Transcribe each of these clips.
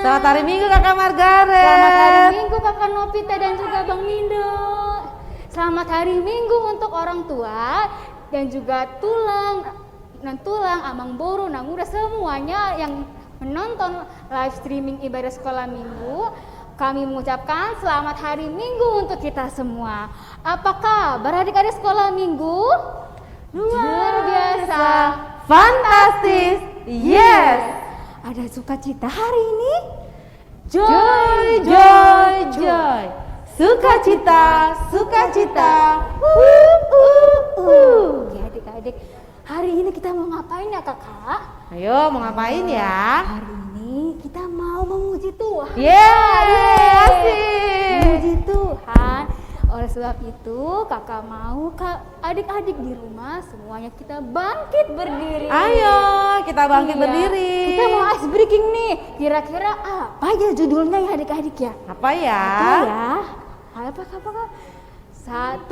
Selamat hari Minggu Kakak Margaret. Selamat hari Minggu Kakak Novita dan juga Bang Mindo. Selamat hari Minggu untuk orang tua dan juga tulang, amang boru, namuda semuanya yang menonton live streaming ibadah sekolah minggu. Kami mengucapkan selamat hari Minggu untuk kita semua. Apa kabar adik-adik sekolah minggu? Luar biasa, Fantastis. Yes. Ada sukacita hari ini? Joy, joy, joy. Sukacita, sukacita. Ya adik-adik, hari ini kita mau ngapain ya kakak? Ayo, mau ngapain ya? Hari ini kita mau memuji Tuhan. Yeay, asik. Memuji Tuhan. Oleh sebab itu kakak mau adik-adik di rumah semuanya kita bangkit berdiri. Ayo, kita bangkit Iya. berdiri. Kita mau ice breaking nih. Kira-kira apa ya judulnya ya adik-adik ya? Apa ya? Apa ya? Apa? 1,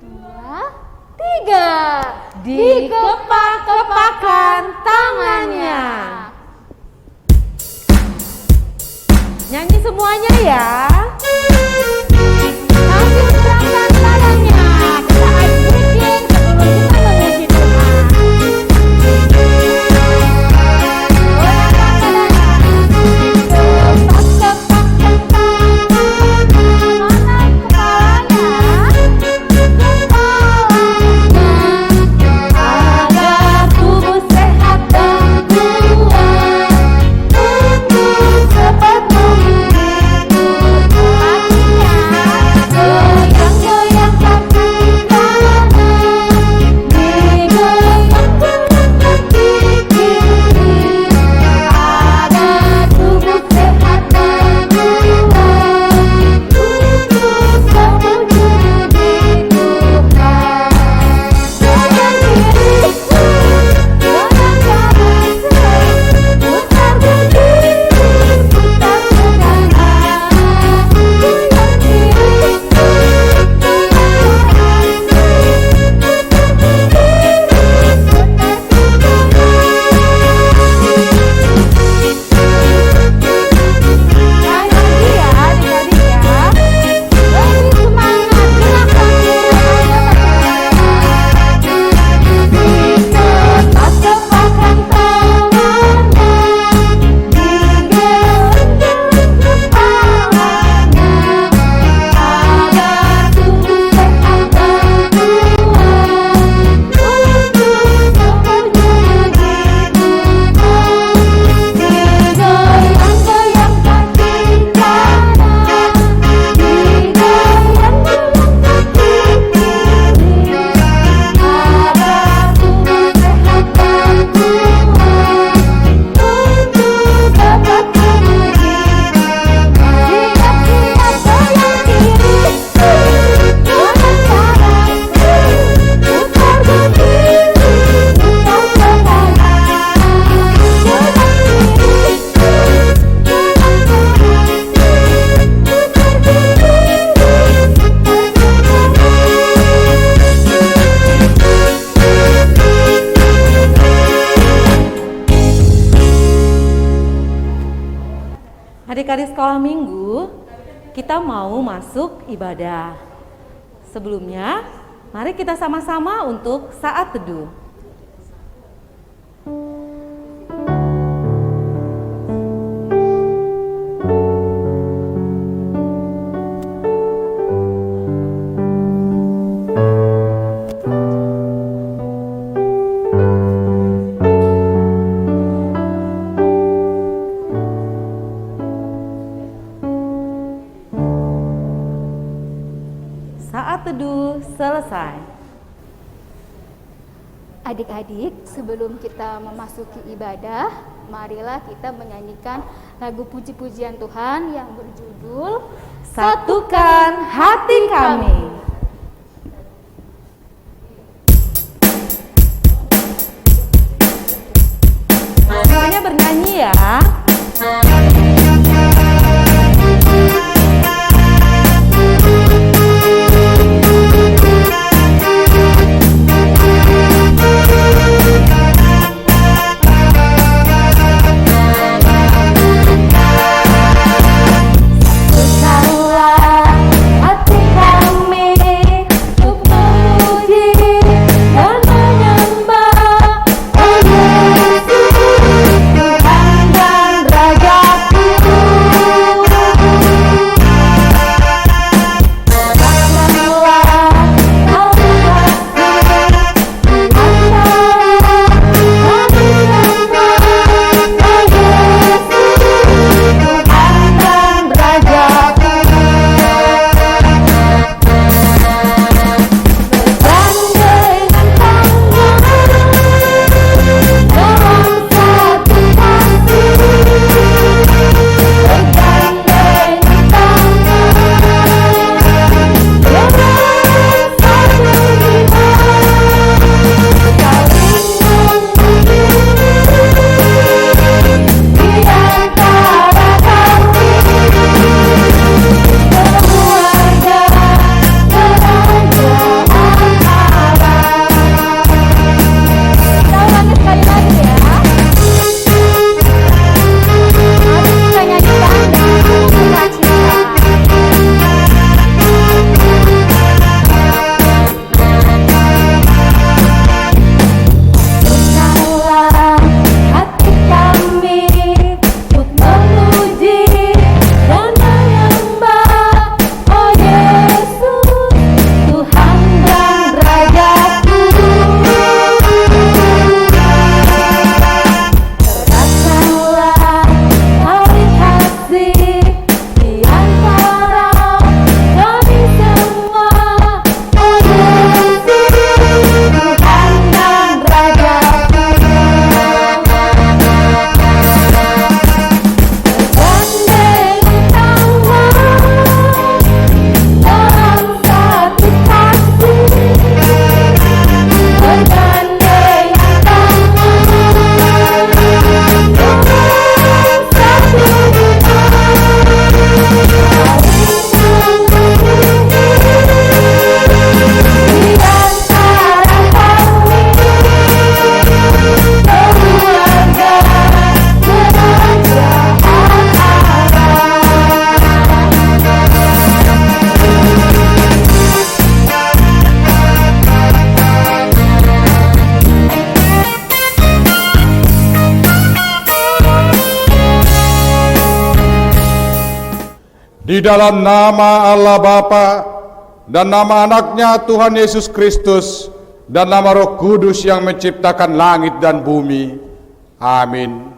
2, 3. Dikepak-kepakan tangannya. Nyanyi semuanya ya. Sambil gerakan tangannya. Kita ice breaking sebelum kita memuji Tuhan. Agar tubuh sehat dan kuat untuk cepat menghibur hatinya. Goyang-goyang kaki kanan, digoyang-goyang kaki kiri. Agar tubuh sehat dan kuat untuk memuji Tuhan. Goyang diriku, goyang kakiku, putar berdiri, putar pegangan. Goyang diriku, goyang lagi ya adik-adik ya. Lebih semangat, gerakkan dikepak-kepakan tangannya, digeleng-geleng kepalanya, agar tubuh sehat dan kuat untuk memuji Tuhan. Digoyang-goyang kaki kanan, digoyang-goyang kaki kiri, agar tubuh sehat dan kuat untuk dapat memuji Tuhan. Siap-siap goyang diriku, goyang kakiku, putar berdiri, putar pegangan. Goyang diriku, goyang kakiku, putar Adik-adik sekolah minggu, kita mau masuk ibadah. Sebelumnya, mari kita sama-sama untuk saat teduh. Saat teduh selesai. Adik-adik, sebelum kita memasuki ibadah, marilah kita menyanyikan lagu puji-pujian Tuhan yang berjudul Satukan hati kami. Semuanya bernyanyi ya. Di dalam nama Allah Bapa dan nama anaknya Tuhan Yesus Kristus dan nama Roh Kudus yang menciptakan langit dan bumi. Amin.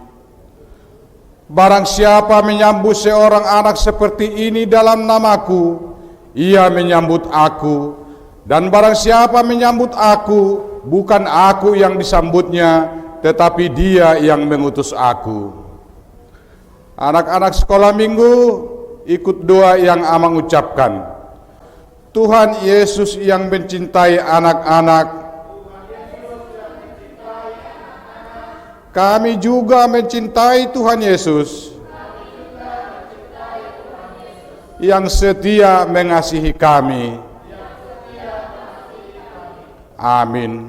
Barang siapa menyambut seorang anak seperti ini dalam namaku, ia menyambut aku. Dan barang siapa menyambut aku, bukan aku yang disambutnya, tetapi dia yang mengutus aku. Anak-anak sekolah minggu, ikut doa yang Amang ucapkan. Tuhan Yesus yang mencintai anak-anak, kami juga mencintai Tuhan Yesus yang setia mengasihi kami. Amin.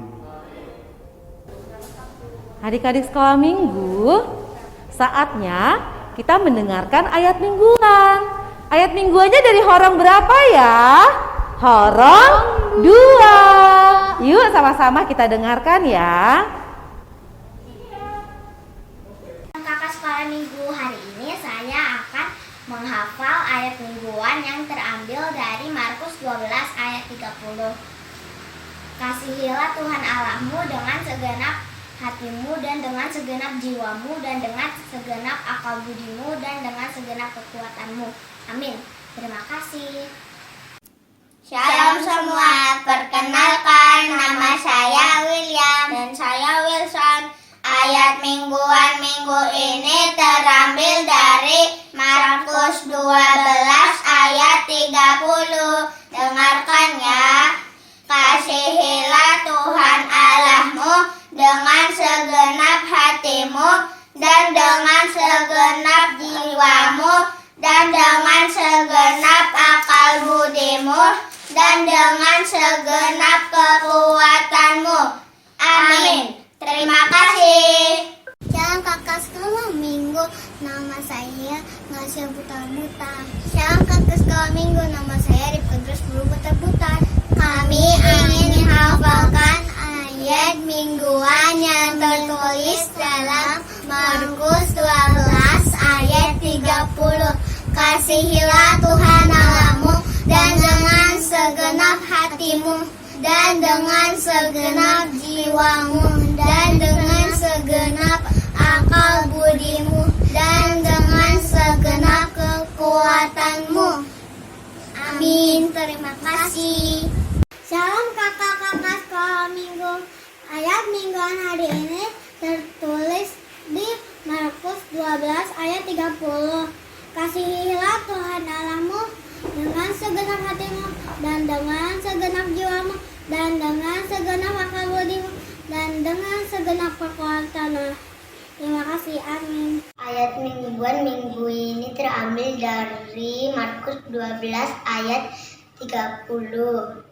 Adik-adik sekolah minggu, saatnya kita mendengarkan ayat mingguan. Ayat mingguannya dari Horong berapa ya? Horong 2. Yuk sama-sama kita dengarkan ya. Kakak sekolah minggu, hari ini saya akan menghafal ayat mingguan yang terambil dari Markus 12 ayat 30. Kasihilah Tuhan Allahmu dengan segenap hatimu dan dengan segenap jiwamu dan dengan segenap akal budimu dan dengan segenap kekuatanmu. Amin. Terima kasih. Shalom semua, perkenalkan nama saya William dan saya Wilson. Ayat mingguan minggu ini terambil dari Markus 12 ayat 30. Dengarkan ya. Kasihilah Tuhan Allahmu dengan segenap hatimu dan dengan segenap jiwamu dan dengan segenap akal budimu dan dengan segenap kekuatanmu. Amin. Terima kasih. Shalom kakak sekolah minggu, nama saya Nasya Buta-Buta. Shalom kakak sekolah minggu, nama saya Rifka Terus Buru Buta-Buta. Kami ingin hafalkan ayat mingguan yang tertulis dalam Markus 12 ayat 30. Kasihilah Tuhan Allahmu dan dengan segenap hatimu dan dengan segenap jiwamu dan dengan segenap akal budimu dan dengan segenap kekuatanmu. Amin. Terima kasih. Shalom kakak-kakak sekolah minggu. Ayat mingguan hari ini tertulis di Markus 12 ayat 30. Kasihilah Tuhan Allahmu dengan segenap hatimu dan dengan segenap jiwamu dan dengan segenap akal budimu dan dengan segenap kekuatanmu. Terima kasih. Amin. Ayat mingguan minggu ini terambil dari Markus 12 ayat 30.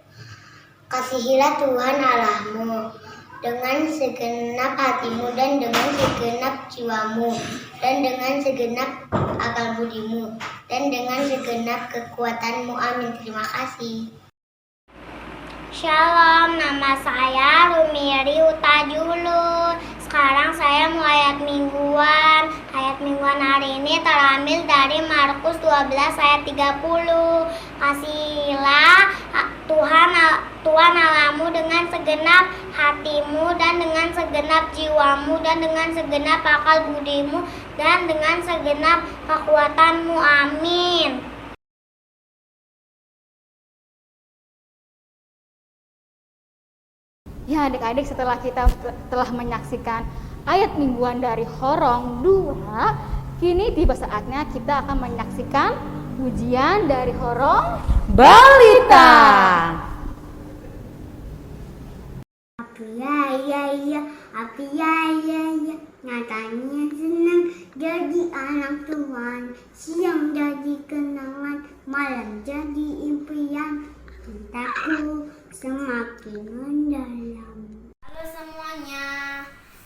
Kasihilah Tuhan Allahmu dengan segenap hatimu dan dengan segenap jiwamu dan dengan segenap akal budimu dan dengan segenap kekuatanmu. Amin. Terima kasih. Shalom, nama saya Rumiri Utajulu. Sekarang saya mau ayat mingguan. Ayat mingguan hari ini terambil dari Markus 12 ayat 30. Kasihilah Tuhan Allahmu dengan segenap hatimu dan dengan segenap jiwamu dan dengan segenap akal budimu dan dengan segenap kekuatanmu. Amin. Ya adik-adik, setelah kita telah menyaksikan ayat mingguan dari Horong 2, kini tiba saatnya kita akan menyaksikan pujian dari Horong Balita. Api ya, nyatanya senang jadi anak Tuhan, siang jadi kenangan, malam jadi impian, cintaku semakin mendalam. Halo semuanya,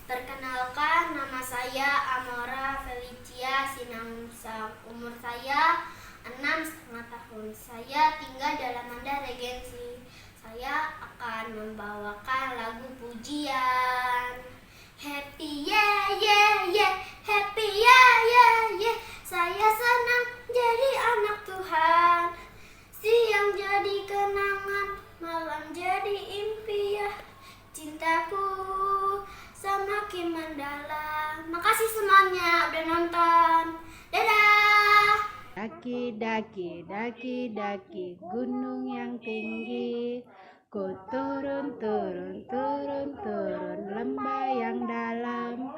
perkenalkan nama saya Amora Felicia Sinamsa. Umur saya 6,5 tahun. Saya tinggal dalam Manda Regensi. Saya akan membawakan lagu pujian. Happy yeah yeah yeah, happy yeah yeah yeah. Saya senang jadi anak Tuhan. Tuhan. Siang jadi kenangan, malam jadi impian. Cintaku semakin mendalam. Makasih semuanya udah nonton. Dadah. Daki, daki, daki, daki gunung yang tinggi. Ku turun, turun, turun, turun lembah yang dalam.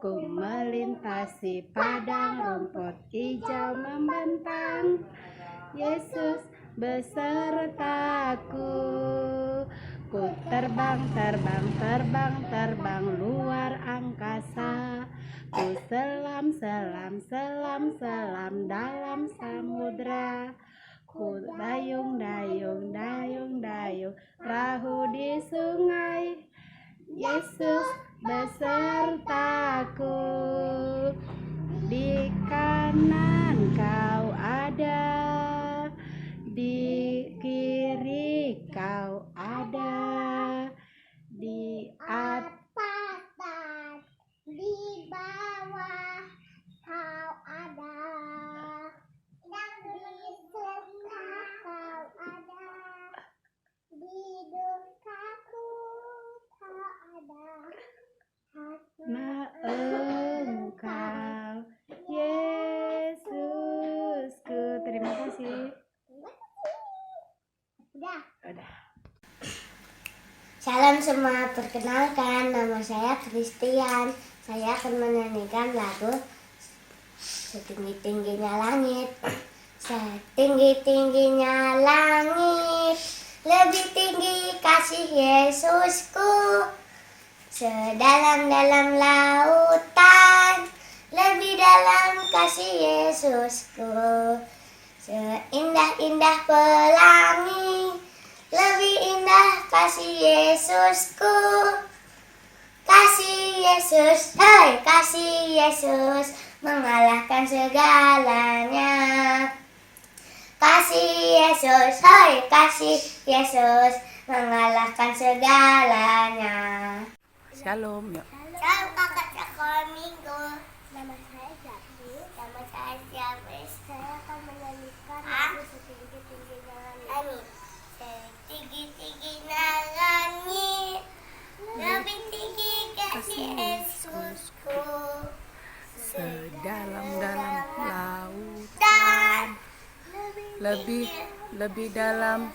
Ku melintasi padang rumput hijau membentang. Yesus besertaku. Ku terbang, terbang, terbang, terbang luar angkasa. Ku selam, selam, selam, selam dalam samudra. Ku dayung, dayung, dayung, dayung perahu di sungai. Yesus besertaku. Di kanan kau ada, di kiri kau ada, di atas Di bawah kau ada, dan di sebelah kau ada, di dukaku kau ada. nah engkau Yesusku. Terima kasih. Udah. Salam semua, perkenalkan nama saya Christian. Saya akan menyanyikan lagu Setinggi-tingginya langit. Setinggi-tingginya langit, lebih tinggi kasih Yesusku. Sedalam-dalam lautan, lebih dalam kasih Yesusku. Seindah-indah pelangi, lebih indah kasih Yesusku. Kasih Yesus, hai kasih Yesus, mengalahkan segalanya. Kasih Yesus, hai kasih Yesus, mengalahkan segalanya. Shalom. Ya. Salam kakak sekolah minggu. Nama saya Jati. Nama saya Siapis. Saya akan menyanyikan lagu Setinggi-tingginya langit. Setinggi-tingginya langit, lebih tinggi kasih Yesusku. Sedalam-dalam lautan, lebih dalam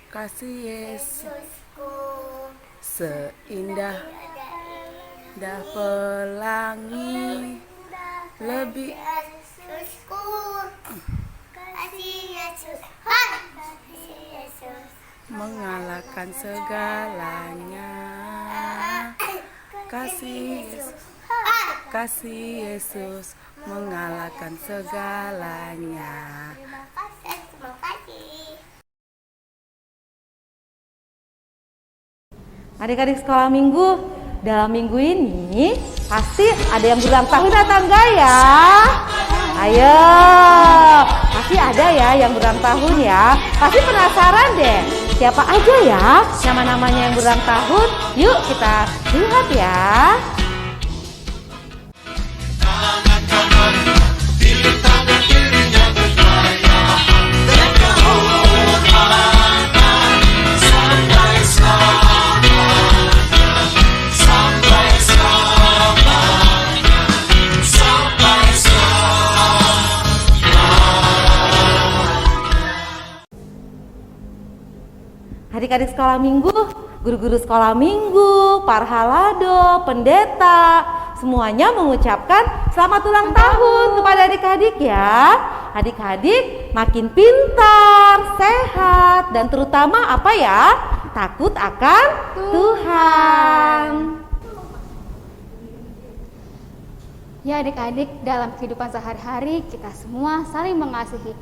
kasih Yesusku. Seindah pelangi, lebih Yesusku. Kasih Yesus. Kasih Yesus. mengalahkan segalanya. Kasih Yesus mengalahkan segalanya. Terima kasih. Adik-adik sekolah minggu, dalam minggu ini pasti ada yang berulang tahun atau enggak ya? Ayo, pasti ada ya yang berulang tahun ya. Pasti penasaran deh, siapa aja ya nama-namanya yang berulang tahun? Yuk kita lihat ya. Adik-adik sekolah minggu, guru-guru sekolah minggu, parhalado, pendeta, semuanya mengucapkan selamat ulang tahun kepada adik-adik ya. Adik-adik makin pintar, sehat, dan terutama apa ya? Takut akan Tuhan. Ya adik-adik, dalam kehidupan sehari-hari kita semua saling mengasihi.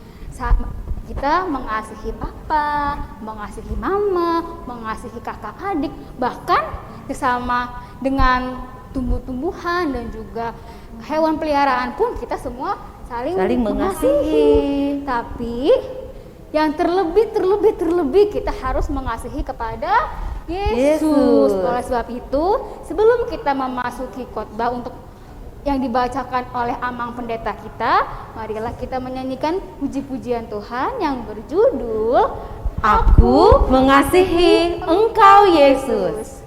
Kita mengasihi papa, mengasihi mama, mengasihi kakak adik, bahkan bersama dengan tumbuh-tumbuhan dan juga hewan peliharaan pun kita semua saling mengasihi. Tapi yang terlebih kita harus mengasihi kepada Yesus. Oleh sebab itu, sebelum kita memasuki khotbah untuk yang dibacakan oleh Amang Pendeta kita, marilah kita menyanyikan puji-pujian Tuhan yang berjudul Aku mengasihi Engkau Yesus.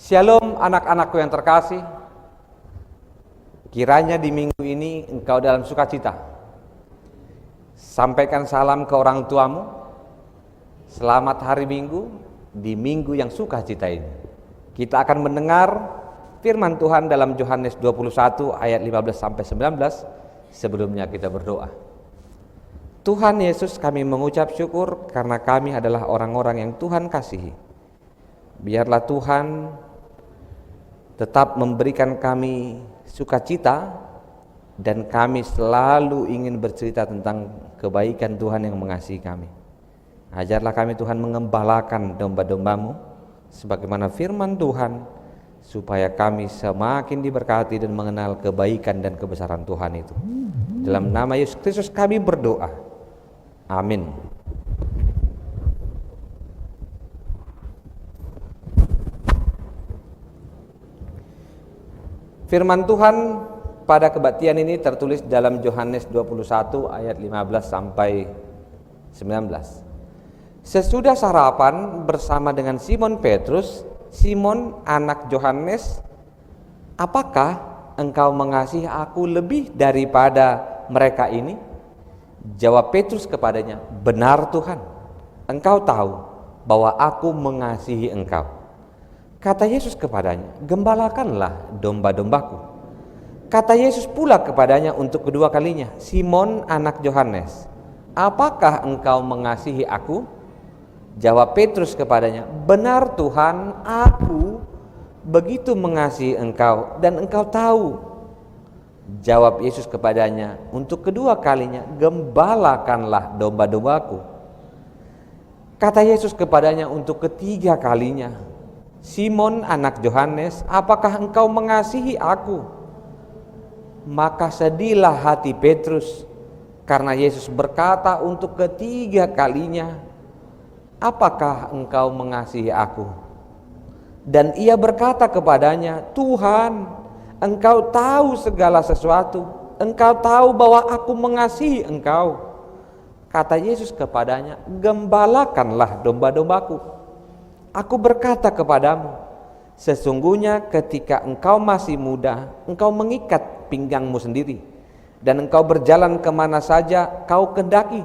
Shalom anak-anakku yang terkasih. Kiranya di minggu ini engkau dalam sukacita. Sampaikan salam ke orang tuamu. Selamat hari Minggu di minggu yang sukacita ini. Kita akan mendengar firman Tuhan dalam Yohanes 21 ayat 15 sampai 19. Sebelumnya kita berdoa. Tuhan Yesus, kami mengucap syukur karena kami adalah orang-orang yang Tuhan kasihi. Biarlah Tuhan tetap memberikan kami sukacita dan kami selalu ingin bercerita tentang kebaikan Tuhan yang mengasihi kami. Ajarlah kami Tuhan mengembalakan domba-dombamu sebagaimana firman Tuhan, supaya kami semakin diberkati dan mengenal kebaikan dan kebesaran Tuhan itu. Dalam nama Yesus Kristus kami berdoa. Amin. Firman Tuhan pada kebaktian ini tertulis dalam Yohanes 21 ayat 15 sampai 19. Sesudah sarapan bersama dengan Simon Petrus, Simon anak Yohanes, apakah engkau mengasihi aku lebih daripada mereka ini? Jawab Petrus kepadanya, benar Tuhan, engkau tahu bahwa aku mengasihi engkau. Kata Yesus kepadanya, gembalakanlah domba-dombaku. Kata Yesus pula kepadanya untuk kedua kalinya, Simon anak Yohanes, apakah engkau mengasihi aku? Jawab Petrus kepadanya, benar Tuhan, aku begitu mengasihi engkau dan engkau tahu. Jawab Yesus kepadanya, untuk kedua kalinya, gembalakanlah domba-dombaku. Kata Yesus kepadanya untuk ketiga kalinya, Simon anak Yohanes, apakah engkau mengasihi aku? Maka sedihlah hati Petrus, karena Yesus berkata untuk ketiga kalinya, apakah engkau mengasihi aku? Dan ia berkata kepadanya, Tuhan, engkau tahu segala sesuatu, engkau tahu bahwa aku mengasihi engkau. Kata Yesus kepadanya, gembalakanlah domba-dombaku. Aku berkata kepadamu, sesungguhnya ketika engkau masih muda, engkau mengikat pinggangmu sendiri, dan engkau berjalan kemana saja kau kehendaki.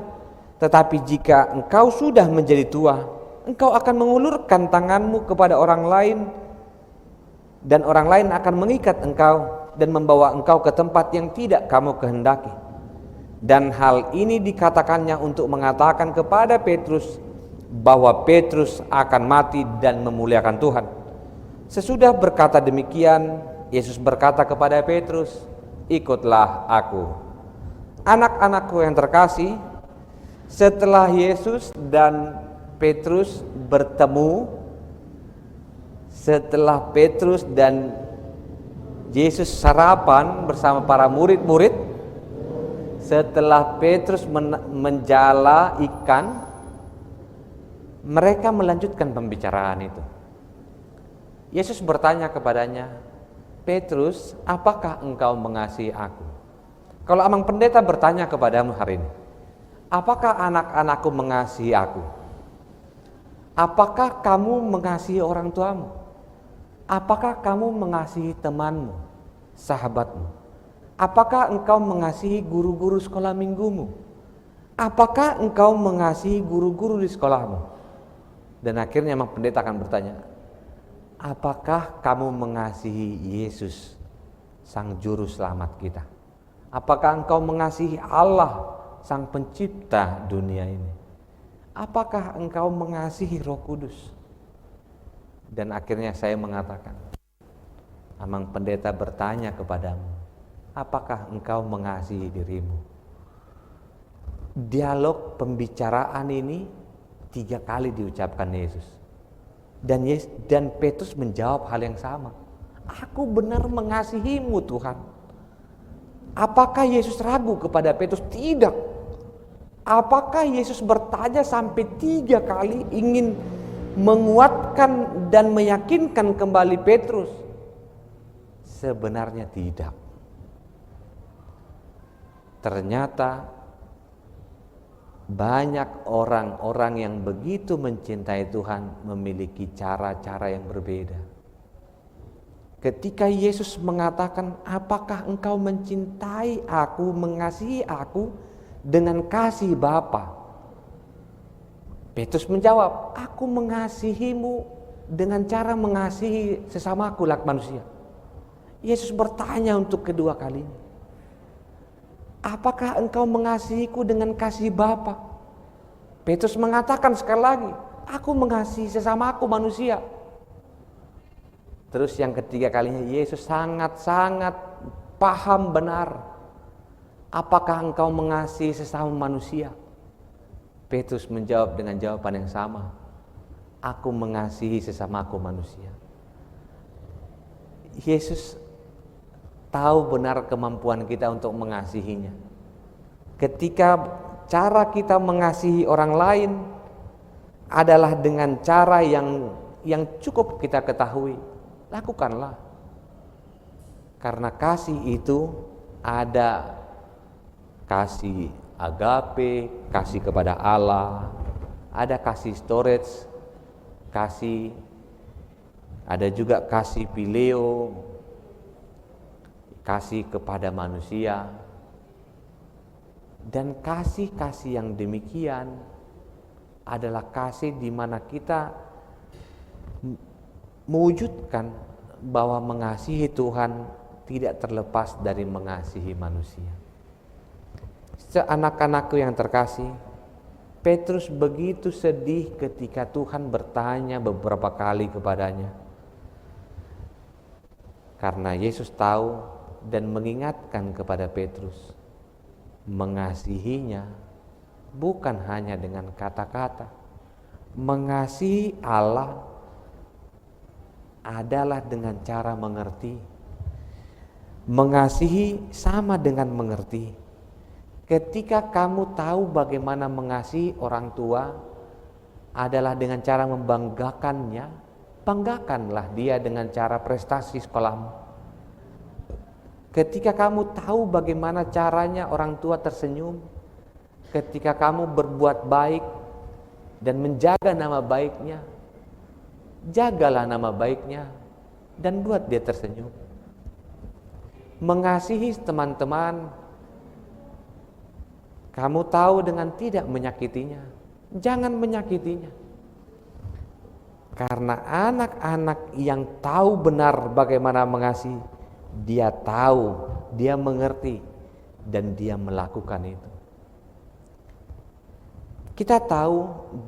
Tetapi jika engkau sudah menjadi tua, engkau akan mengulurkan tanganmu kepada orang lain, dan orang lain akan mengikat engkau dan membawa engkau ke tempat yang tidak kamu kehendaki. Dan hal ini dikatakannya untuk mengatakan kepada Petrus bahwa Petrus akan mati dan memuliakan Tuhan. Sesudah berkata demikian, Yesus berkata kepada Petrus, ikutlah aku. Anak-anakku yang terkasih, setelah Yesus dan Petrus bertemu, setelah Petrus dan Yesus sarapan bersama para murid-murid, setelah Petrus menjala ikan, mereka melanjutkan pembicaraan itu. Yesus bertanya kepadanya, Petrus, apakah engkau mengasihi aku? Kalau Amang Pendeta bertanya kepadamu hari ini, apakah anak-anakku mengasihi aku? Apakah kamu mengasihi orang tuamu? Apakah kamu mengasihi temanmu, sahabatmu? Apakah engkau mengasihi guru-guru sekolah minggumu? Apakah engkau mengasihi guru-guru di sekolahmu? Dan akhirnya Amang Pendeta akan bertanya, apakah kamu mengasihi Yesus, Sang Juru Selamat kita? Apakah engkau mengasihi Allah, Sang Pencipta dunia ini? Apakah engkau mengasihi Roh Kudus? Dan akhirnya saya mengatakan, Amang Pendeta bertanya kepadamu, apakah engkau mengasihi dirimu? Dialog pembicaraan ini 3 kali diucapkan Yesus. Dan Petrus menjawab hal yang sama. Aku benar mengasihimu Tuhan. Apakah Yesus ragu kepada Petrus? Tidak. Apakah Yesus bertanya sampai 3 kali ingin menguatkan dan meyakinkan kembali Petrus? Sebenarnya tidak. Ternyata banyak orang-orang yang begitu mencintai Tuhan memiliki cara-cara yang berbeda. Ketika Yesus mengatakan, apakah engkau mencintai aku, mengasihi aku dengan kasih Bapa? Petrus menjawab, aku mengasihimu dengan cara mengasihi sesamaku lak manusia. Yesus bertanya untuk kedua kalinya, apakah engkau mengasihiku dengan kasih Bapa? Petrus mengatakan sekali lagi, aku mengasihi sesamaku manusia. Terus yang ketiga kalinya Yesus sangat-sangat paham benar, apakah engkau mengasihi sesama manusia? Petrus menjawab dengan jawaban yang sama, aku mengasihi sesamaku manusia. Yesus tahu benar kemampuan kita untuk mengasihinya. Ketika cara kita mengasihi orang lain adalah dengan cara yang cukup kita ketahui, lakukanlah. Karena kasih itu ada kasih agape, kasih kepada Allah, ada kasih storage, ada juga kasih phileo, kasih kepada manusia. Dan kasih-kasih yang demikian adalah kasih di mana kita mewujudkan bahwa mengasihi Tuhan tidak terlepas dari mengasihi manusia. Anak-anakku yang terkasih, Petrus begitu sedih ketika Tuhan bertanya beberapa kali kepadanya. Karena Yesus tahu dan mengingatkan kepada Petrus, mengasihinya bukan hanya dengan kata-kata. Mengasihi Allah adalah dengan cara mengerti. Mengasihi sama dengan mengerti. Ketika kamu tahu bagaimana mengasihi orang tua adalah dengan cara membanggakannya, banggakanlah dia dengan cara prestasi sekolahmu. Ketika kamu tahu bagaimana caranya orang tua tersenyum, ketika kamu berbuat baik dan menjaga nama baiknya, jagalah nama baiknya dan buat dia tersenyum. Mengasihi teman-teman, kamu tahu dengan tidak menyakitinya, jangan menyakitinya. Karena anak-anak yang tahu benar bagaimana mengasihi, dia tahu, dia mengerti, dan dia melakukan itu. Kita tahu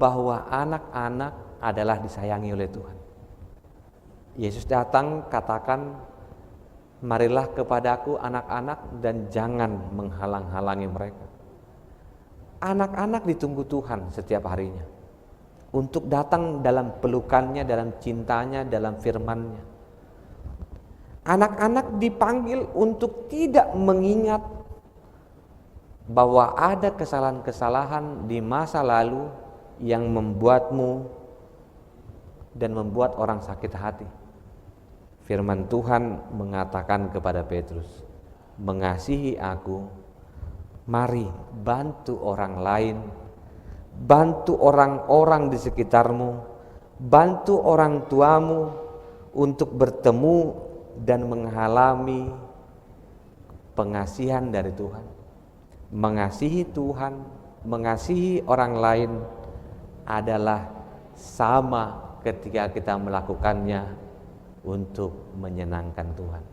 bahwa anak-anak adalah disayangi oleh Tuhan. Yesus datang katakan, marilah kepadaku anak-anak dan jangan menghalang-halangi mereka. Anak-anak ditunggu Tuhan setiap harinya untuk datang dalam pelukannya, dalam cintanya, dalam firman-Nya. Anak-anak dipanggil untuk tidak mengingat bahwa ada kesalahan-kesalahan di masa lalu yang membuatmu dan membuat orang sakit hati. Firman Tuhan mengatakan kepada Petrus, mengasihi aku, mari bantu orang lain, bantu orang-orang di sekitarmu, bantu orang tuamu untuk bertemu dan mengalami pengasihan dari Tuhan. Mengasihi Tuhan, mengasihi orang lain adalah sama ketika kita melakukannya untuk menyenangkan Tuhan.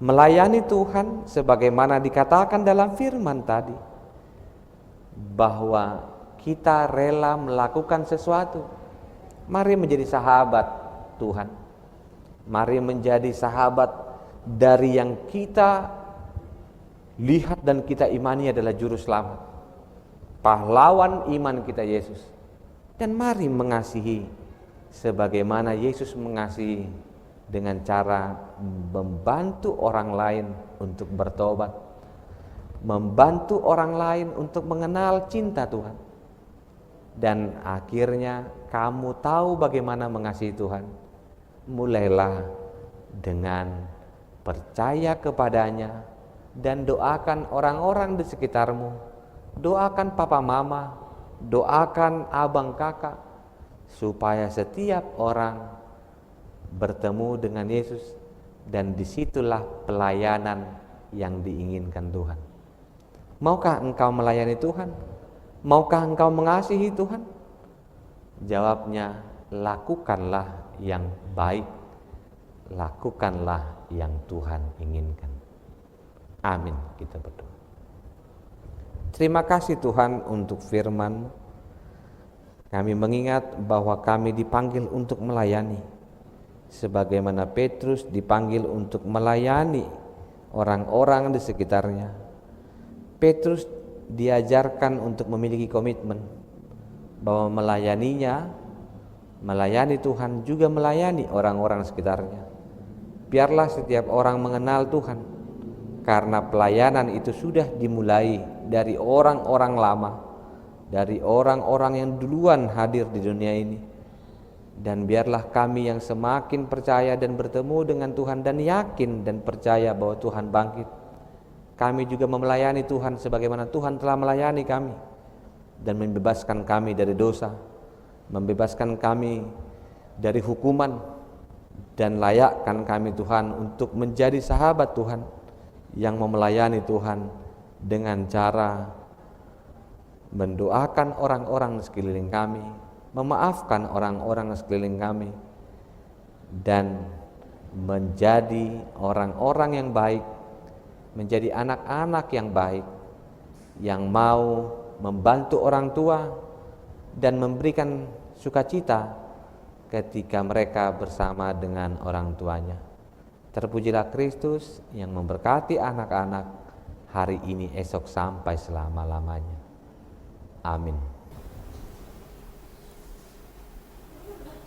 Melayani Tuhan sebagaimana dikatakan dalam firman tadi, bahwa kita rela melakukan sesuatu. Mari menjadi sahabat Tuhan. Mari menjadi sahabat dari yang kita lihat dan kita imani adalah juru selamat, pahlawan iman kita Yesus. Dan mari mengasihi sebagaimana Yesus mengasihi, dengan cara membantu orang lain untuk bertobat, membantu orang lain untuk mengenal cinta Tuhan. Dan akhirnya kamu tahu bagaimana mengasihi Tuhan. Mulailah dengan percaya kepadanya dan doakan orang-orang di sekitarmu. Doakan papa mama, doakan abang kakak, supaya setiap orang bertemu dengan Yesus, dan disitulah pelayanan yang diinginkan Tuhan. Maukah engkau melayani Tuhan? Maukah engkau mengasihi Tuhan? Jawabnya, lakukanlah yang baik, lakukanlah yang Tuhan inginkan. Amin. Kita berdoa. Terima kasih Tuhan untuk firman-Mu. Kami mengingat bahwa kami dipanggil untuk melayani, sebagaimana Petrus dipanggil untuk melayani orang-orang di sekitarnya. Petrus diajarkan untuk memiliki komitmen bahwa melayani Tuhan juga melayani orang-orang sekitarnya. Biarlah setiap orang mengenal Tuhan, karena pelayanan itu sudah dimulai dari orang-orang lama, dari orang-orang yang duluan hadir di dunia ini. Dan biarlah kami yang semakin percaya dan bertemu dengan Tuhan dan yakin dan percaya bahwa Tuhan bangkit, kami juga melayani Tuhan sebagaimana Tuhan telah melayani kami, dan membebaskan kami dari dosa, membebaskan kami dari hukuman, dan layakkan kami Tuhan untuk menjadi sahabat Tuhan yang melayani Tuhan dengan cara mendoakan orang-orang di sekeliling kami, memaafkan orang-orang di sekeliling kami, dan menjadi orang-orang yang baik, menjadi anak-anak yang baik, yang mau membantu orang tua dan memberikan sukacita ketika mereka bersama dengan orang tuanya. Terpujilah Kristus yang memberkati anak-anak hari ini, esok, sampai selama-lamanya. Amin.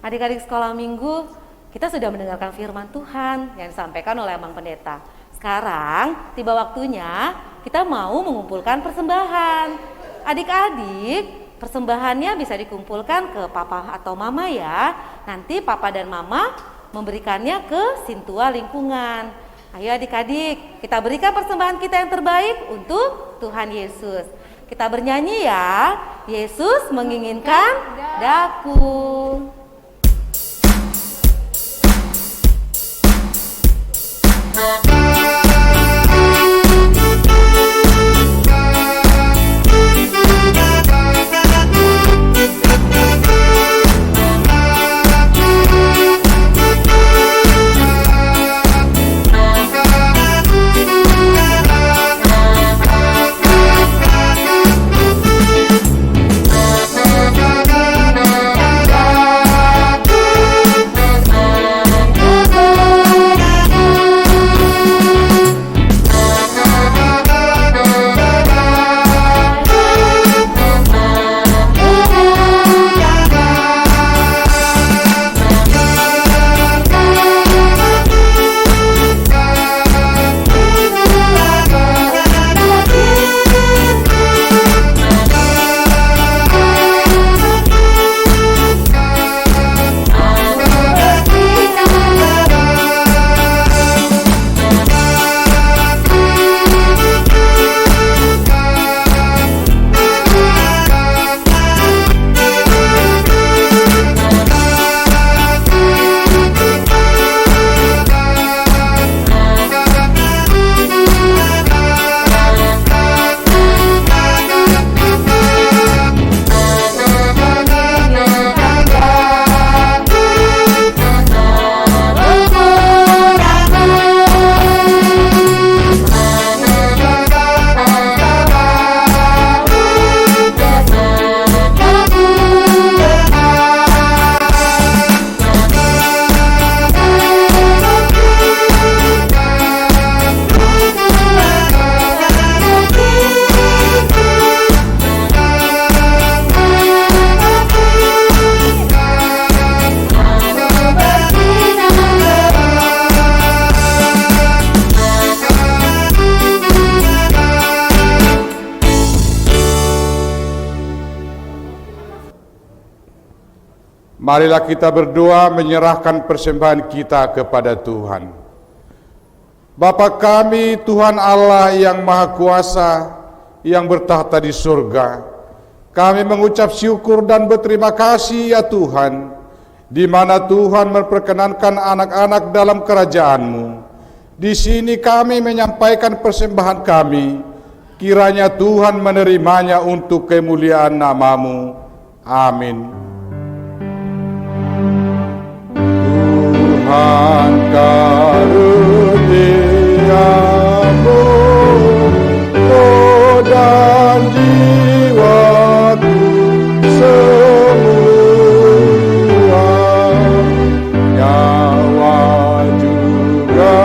Adik-adik sekolah minggu, kita sudah mendengarkan firman Tuhan yang disampaikan oleh Abang Pendeta. Sekarang tiba waktunya kita mau mengumpulkan persembahan. Adik-adik, persembahannya bisa dikumpulkan ke papa atau mama ya. Nanti papa dan mama memberikannya ke Sintua Lingkungan. Ayo adik-adik, kita berikan persembahan kita yang terbaik untuk Tuhan Yesus. Kita bernyanyi ya, Yesus menginginkan daku. Marilah kita berdoa menyerahkan persembahan kita kepada Tuhan. Bapa kami, Tuhan Allah yang Maha Kuasa, yang bertahta di surga, kami mengucap syukur dan berterima kasih ya Tuhan, di mana Tuhan memperkenankan anak-anak dalam kerajaan-Mu. Di sini kami menyampaikan persembahan kami, kiranya Tuhan menerimanya untuk kemuliaan nama-Mu. Amin. Tuhan karuniamu, roh dan jiwaku semua, nyawa juga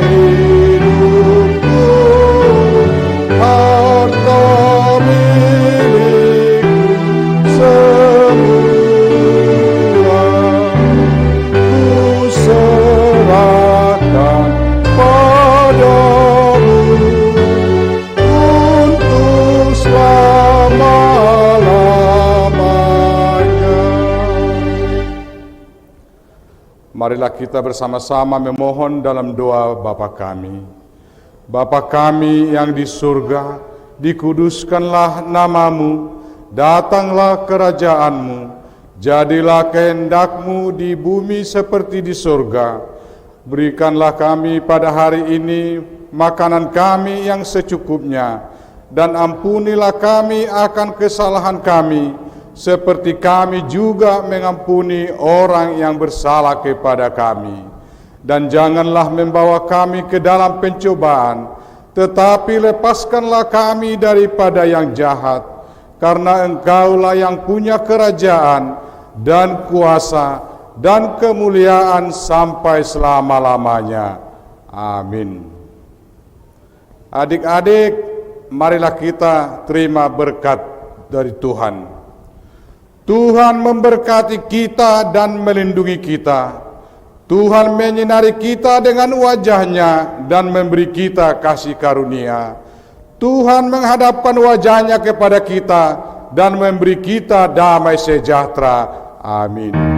hidupku, harta milikku semua. Serahkan padamu untuk selama-lamanya. Marilah kita bersama-sama memohon dalam doa Bapa kami. Bapa kami yang di surga, dikuduskanlah namamu, datanglah kerajaanmu, jadilah kehendak-Mu di bumi seperti di surga. Berikanlah kami pada hari ini makanan kami yang secukupnya, dan ampunilah kami akan kesalahan kami, seperti kami juga mengampuni orang yang bersalah kepada kami. Dan janganlah membawa kami ke dalam pencobaan, tetapi lepaskanlah kami daripada yang jahat, karena Engkaulah yang punya kerajaan dan kuasa dan kemuliaan sampai selama-lamanya. Amin. Adik-adik, marilah kita terima berkat dari Tuhan. Tuhan memberkati kita dan melindungi kita. Tuhan menyinari kita dengan wajah-Nya dan memberi kita kasih karunia. Tuhan menghadapkan wajah-Nya kepada kita dan memberi kita damai sejahtera. Amin. Amin.